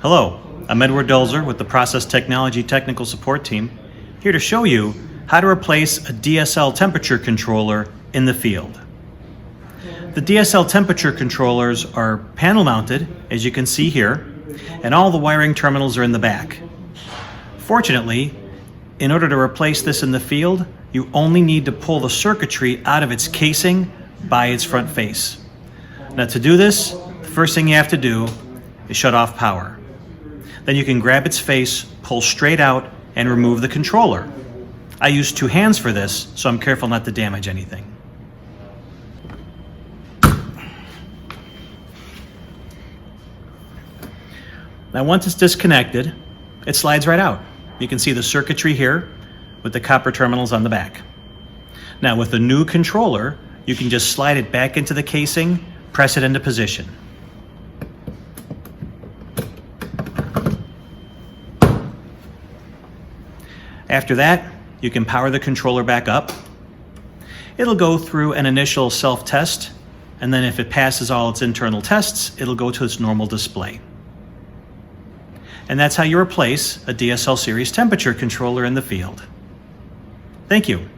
Hello, I'm Edward Dulzer with the Process Technology Technical Support Team, here to show you how to replace a DSL temperature controller in the field. The DSL temperature controllers are panel mounted, as you can see here, and all the wiring terminals are in the back. Fortunately, in order to replace this in the field, you only need to pull the circuitry out of its casing by its front face. Now to do this, the first thing you have to do is shut off power. Then you can grab its face, pull straight out, and remove the controller. I use two hands for this, so I'm careful not to damage anything. Now once it's disconnected, it slides right out. You can see the circuitry here with the copper terminals on the back. Now with the new controller, you can just slide it back into the casing, press it into position. After that, you can power the controller back up. It'll go through an initial self-test, and then if it passes all its internal tests, it'll go to its normal display. And that's how you replace a DSL Series Temperature Controller in the field. Thank you.